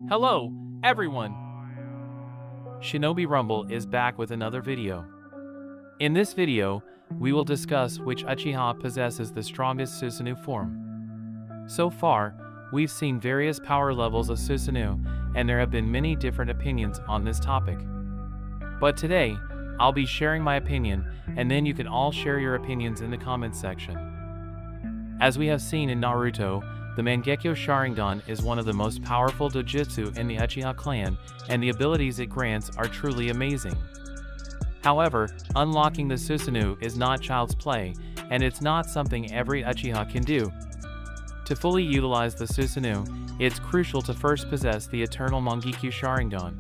Hello, everyone! Shinobi Rumble is back with another video. In this video, we will discuss which Uchiha possesses the strongest Susanoo form. So far, we've seen various power levels of Susanoo, and there have been many different opinions on this topic. But today, I'll be sharing my opinion, and then you can all share your opinions in the comments section. As we have seen in Naruto, the Mangekyo Sharingan is one of the most powerful dojutsu in the Uchiha clan, and the abilities it grants are truly amazing. However, unlocking the Susanoo is not child's play, and it's not something every Uchiha can do. To fully utilize the Susanoo, it's crucial to first possess the eternal Mangekyo Sharingan.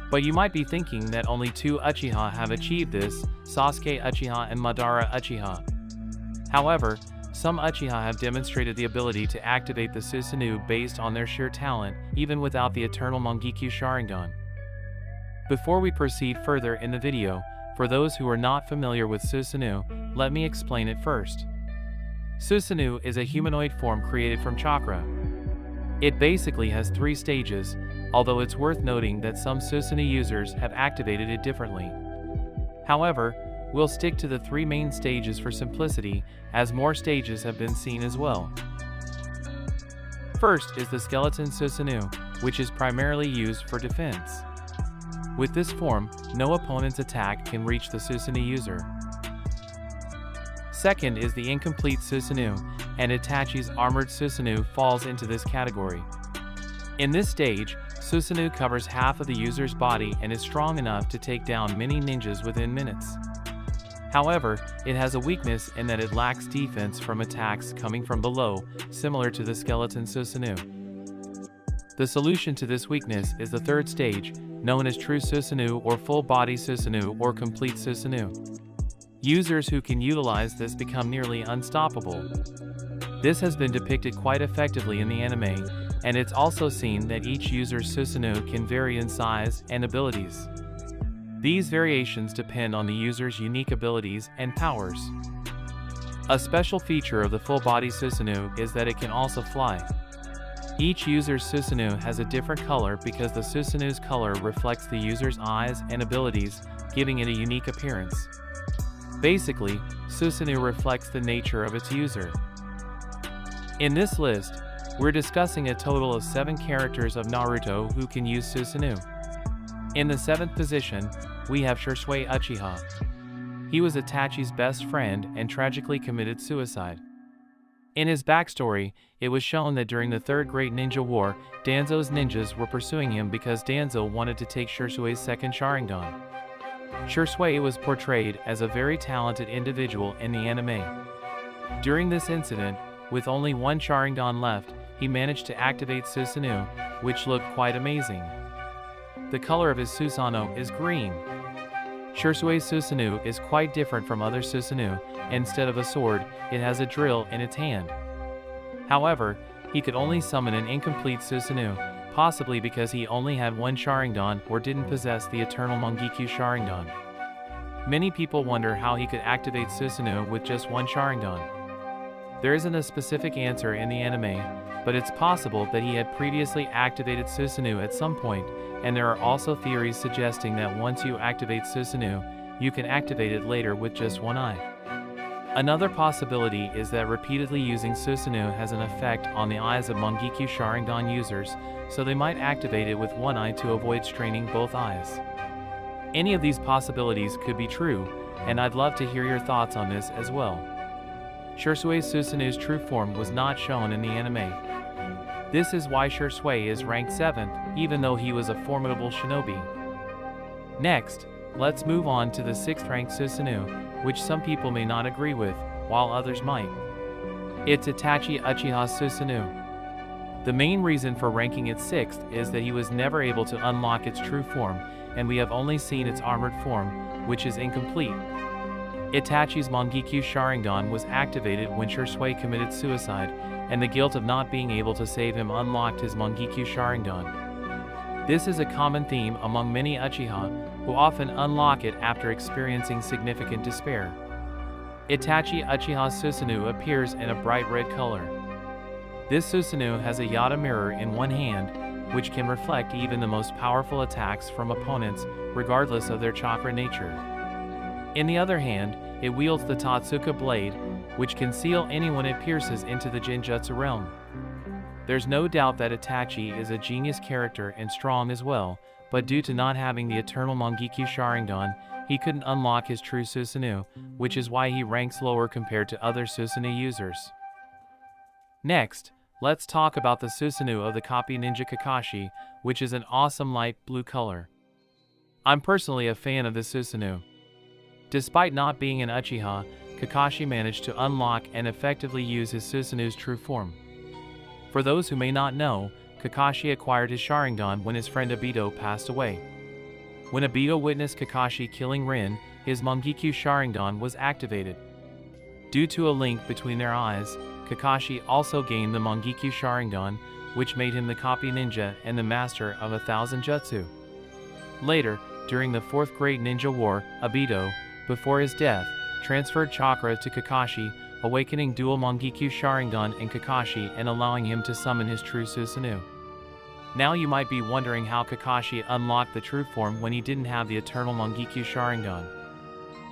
But you might be thinking that only two Uchiha have achieved this, Sasuke Uchiha and Madara Uchiha. However, some Uchiha have demonstrated the ability to activate the Susanoo based on their sheer talent, even without the eternal Mangekyo Sharingan. Before we proceed further in the video, for those who are not familiar with Susanoo, let me explain it first. Susanoo is a humanoid form created from chakra. It basically has 3 stages, although it's worth noting that some Susanoo users have activated it differently. However, we'll stick to the 3 main stages for simplicity, as more stages have been seen as well. First is the skeleton Susanoo, which is primarily used for defense. With this form, no opponent's attack can reach the Susanoo user. Second is the incomplete Susanoo, and Itachi's armored Susanoo falls into this category. In this stage, Susanoo covers half of the user's body and is strong enough to take down many ninjas within minutes. However, it has a weakness in that it lacks defense from attacks coming from below, similar to the skeleton Susanoo. The solution to this weakness is the 3rd stage, known as true Susanoo or full body Susanoo or complete Susanoo. Users who can utilize this become nearly unstoppable. This has been depicted quite effectively in the anime, and it's also seen that each user's Susanoo can vary in size and abilities. These variations depend on the user's unique abilities and powers. A special feature of the full-body Susanoo is that it can also fly. Each user's Susanoo has a different color because the Susanoo's color reflects the user's eyes and abilities, giving it a unique appearance. Basically, Susanoo reflects the nature of its user. In this list, we're discussing a total of 7 characters of Naruto who can use Susanoo. In the 7th position, we have Shisui Uchiha. He was Itachi's best friend and tragically committed suicide. In his backstory, it was shown that during the 3rd Great Ninja War, Danzo's ninjas were pursuing him because Danzo wanted to take Shisui's 2nd Sharingan. Shisui was portrayed as a very talented individual in the anime. During this incident, with only 1 Sharingan left, he managed to activate Susanoo, which looked quite amazing. The color of his Susanoo is green. Shisui's Susanoo is quite different from other Susanoo. Instead of a sword, it has a drill in its hand. However, he could only summon an incomplete Susanoo, possibly because he only had 1 Sharingan or didn't possess the eternal Mangekyo Sharingan. Many people wonder how he could activate Susanoo with just 1 Sharingan. There isn't a specific answer in the anime, but it's possible that he had previously activated Susanoo at some point, and there are also theories suggesting that once you activate Susanoo, you can activate it later with just 1 eye. Another possibility is that repeatedly using Susanoo has an effect on the eyes of Mangekyo Sharingan users, so they might activate it with 1 eye to avoid straining both eyes. Any of these possibilities could be true, and I'd love to hear your thoughts on this as well. Shisui's Susanoo's true form was not shown in the anime. This is why Shisui is ranked 7th, even though he was a formidable shinobi. Next, let's move on to the 6th ranked Susanoo, which some people may not agree with, while others might. It's Itachi Uchiha's Susanoo. The main reason for ranking it 6th is that he was never able to unlock its true form, and we have only seen its armored form, which is incomplete. Itachi's Mangekyo Sharingan was activated when Shisui committed suicide, and the guilt of not being able to save him unlocked his Mangekyo Sharingan. This is a common theme among many Uchiha, who often unlock it after experiencing significant despair. Itachi Uchiha's Susanoo appears in a bright red color. This Susanoo has a Yata mirror in one hand, which can reflect even the most powerful attacks from opponents, regardless of their chakra nature. In the other hand, it wields the Totsuka blade, which can seal anyone it pierces into the Genjutsu realm. There's no doubt that Itachi is a genius character and strong as well, but due to not having the eternal Mangekyo Sharingan, he couldn't unlock his true Susanoo, which is why he ranks lower compared to other Susanoo users. Next, let's talk about the Susanoo of the copy ninja Kakashi, which is an awesome light blue color. I'm personally a fan of this Susanoo. Despite not being an Uchiha, Kakashi managed to unlock and effectively use his Susanoo's true form. For those who may not know, Kakashi acquired his Sharingan when his friend Obito passed away. When Obito witnessed Kakashi killing Rin, his Mangekyo Sharingan was activated. Due to a link between their eyes, Kakashi also gained the Mangekyo Sharingan, which made him the copy ninja and the master of 1,000 jutsu. Later, during the 4th Great Ninja War, Obito, before his death, transferred chakra to Kakashi, awakening dual Mangekyo Sharingan in Kakashi and allowing him to summon his true Susanoo. Now you might be wondering how Kakashi unlocked the true form when he didn't have the eternal Mangekyo Sharingan.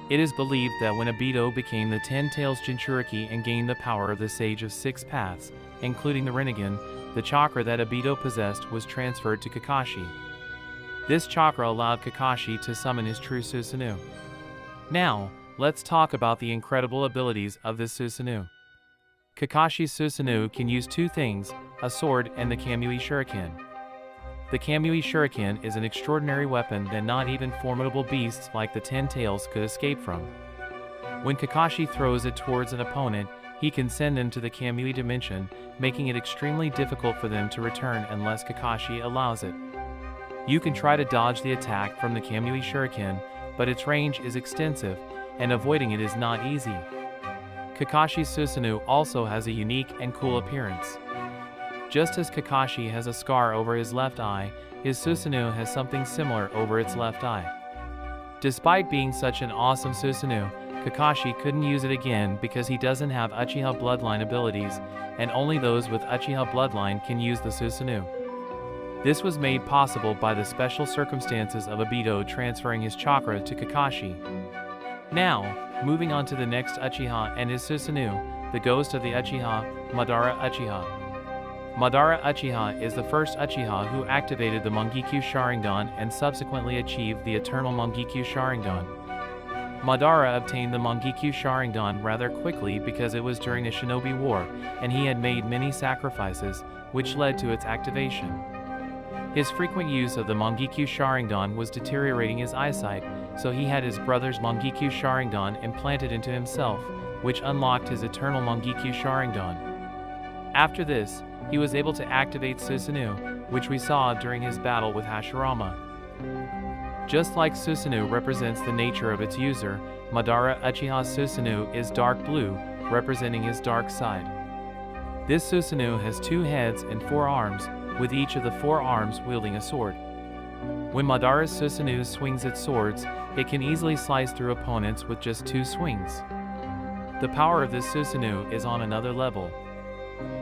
It is believed that when Obito became the 10 Tails Jinchuriki and gained the power of the Sage of 6 Paths, including the Rinnegan, the chakra that Obito possessed was transferred to Kakashi. This chakra allowed Kakashi to summon his true Susanoo. Now, let's talk about the incredible abilities of this Susanoo. Kakashi's Susanoo can use two things, a sword and the Kamui Shuriken. The Kamui Shuriken is an extraordinary weapon that not even formidable beasts like the 10 Tails could escape from. When Kakashi throws it towards an opponent, he can send them to the Kamui dimension, making it extremely difficult for them to return unless Kakashi allows it. You can try to dodge the attack from the Kamui Shuriken, but its range is extensive, and avoiding it is not easy. Kakashi's Susanoo also has a unique and cool appearance. Just as Kakashi has a scar over his left eye, his Susanoo has something similar over its left eye. Despite being such an awesome Susanoo, Kakashi couldn't use it again because he doesn't have Uchiha bloodline abilities, and only those with Uchiha bloodline can use the Susanoo. This was made possible by the special circumstances of Obito transferring his chakra to Kakashi. Now, moving on to the next Uchiha and his Susanoo, the ghost of the Uchiha, Madara Uchiha. Madara Uchiha is the first Uchiha who activated the Mangekyo Sharingan and subsequently achieved the eternal Mangekyo Sharingan. Madara obtained the Mangekyo Sharingan rather quickly because it was during the Shinobi War, and he had made many sacrifices, which led to its activation. His frequent use of the Mangekyo Sharingan was deteriorating his eyesight, so he had his brother's Mangekyo Sharingan implanted into himself, which unlocked his eternal Mangekyo Sharingan. After this, he was able to activate Susanoo, which we saw during his battle with Hashirama. Just like Susanoo represents the nature of its user, Madara Uchiha's Susanoo is dark blue, representing his dark side. This Susanoo has 2 heads and 4 arms, with each of the 4 arms wielding a sword. When Madara's Susanoo swings its swords, it can easily slice through opponents with just 2 swings. The power of this Susanoo is on another level.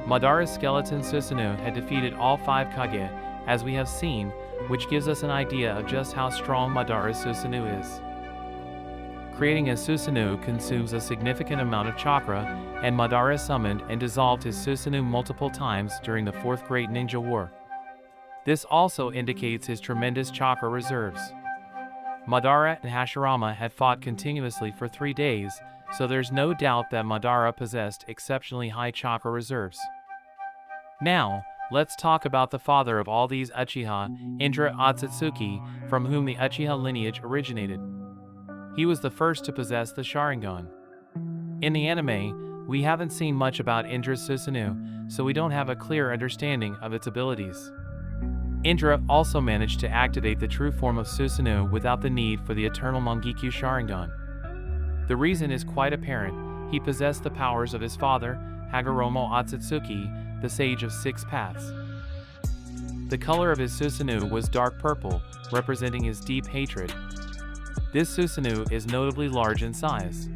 Madara's skeleton Susanoo had defeated all 5 Kage, as we have seen, which gives us an idea of just how strong Madara's Susanoo is. Creating a Susanoo consumes a significant amount of chakra, and Madara summoned and dissolved his Susanoo multiple times during the 4th Great Ninja War. This also indicates his tremendous chakra reserves. Madara and Hashirama had fought continuously for 3 days, so there's no doubt that Madara possessed exceptionally high chakra reserves. Now, let's talk about the father of all these Uchiha, Indra Otsutsuki, from whom the Uchiha lineage originated. He was the first to possess the Sharingan. In the anime, we haven't seen much about Indra's Susanoo, so we don't have a clear understanding of its abilities. Indra also managed to activate the true form of Susanoo without the need for the eternal Mangekyo Sharingan. The reason is quite apparent. He possessed the powers of his father, Hagoromo Otsutsuki, the Sage of 6 Paths. The color of his Susanoo was dark purple, representing his deep hatred. This Susanoo is notably large in size.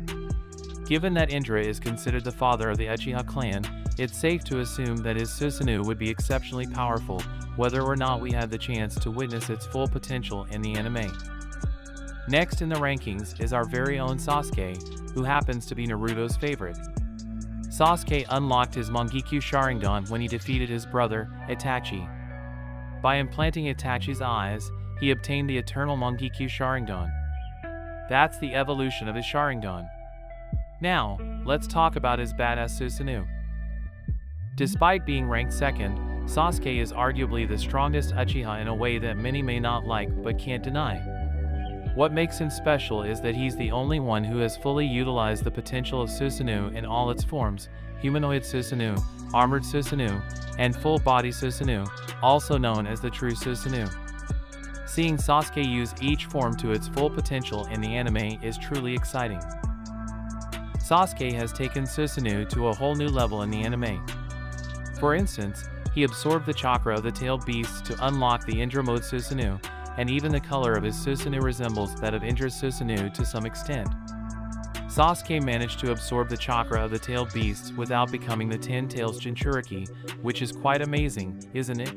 Given that Indra is considered the father of the Uchiha clan, it's safe to assume that his Susanoo would be exceptionally powerful, whether or not we had the chance to witness its full potential in the anime. Next in the rankings is our very own Sasuke, who happens to be Naruto's favorite. Sasuke unlocked his Mangekyo Sharingan when he defeated his brother, Itachi. By implanting Itachi's eyes, he obtained the eternal Mangekyo Sharingan. That's the evolution of his Sharingan. Now, let's talk about his badass Susanoo. Despite being ranked second, Sasuke is arguably the strongest Uchiha in a way that many may not like but can't deny. What makes him special is that he's the only one who has fully utilized the potential of Susanoo in all its forms: humanoid Susanoo, armored Susanoo, and full-body Susanoo, also known as the true Susanoo. Seeing Sasuke use each form to its full potential in the anime is truly exciting. Sasuke has taken Susanoo to a whole new level in the anime. For instance, he absorbed the chakra of the tailed beasts to unlock the Indra mode Susanoo, and even the color of his Susanoo resembles that of Indra's Susanoo to some extent. Sasuke managed to absorb the chakra of the tailed beasts without becoming the 10 Tails Jinchuriki, which is quite amazing, isn't it?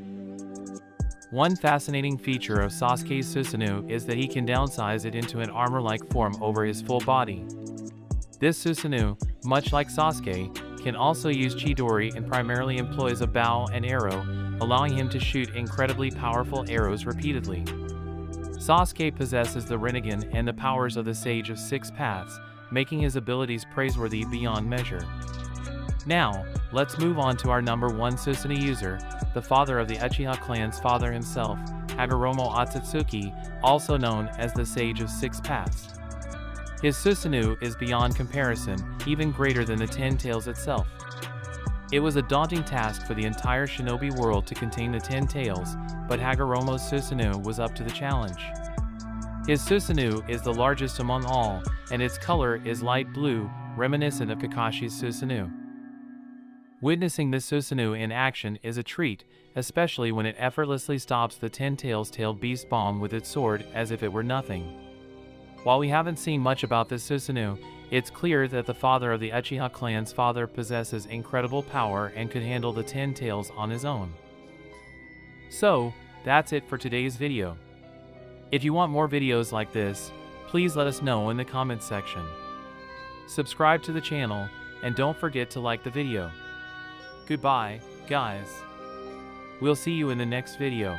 One fascinating feature of Sasuke's Susanoo is that he can downsize it into an armor-like form over his full body. This Susanoo, much like Sasuke, can also use Chidori and primarily employs a bow and arrow, allowing him to shoot incredibly powerful arrows repeatedly. Sasuke possesses the Rinnegan and the powers of the Sage of Six Paths, making his abilities praiseworthy beyond measure. Now, let's move on to our number 1 Susanoo user, the father of the Uchiha clan's father himself, Hagoromo Otsutsuki, also known as the Sage of Six Paths. His Susanoo is beyond comparison, even greater than the 10 Tails itself. It was a daunting task for the entire shinobi world to contain the 10 Tails, but Hagoromo's Susanoo was up to the challenge. His Susanoo is the largest among all, and its color is light blue, reminiscent of Kakashi's Susanoo. Witnessing this Susanoo in action is a treat, especially when it effortlessly stops the 10 Tails tailed beast bomb with its sword as if it were nothing. While we haven't seen much about this Susanoo, it's clear that the father of the Uchiha clan's father possesses incredible power and could handle the 10 Tails on his own. So, that's it for today's video. If you want more videos like this, please let us know in the comments section. Subscribe to the channel, and don't forget to like the video. Goodbye, guys. We'll see you in the next video.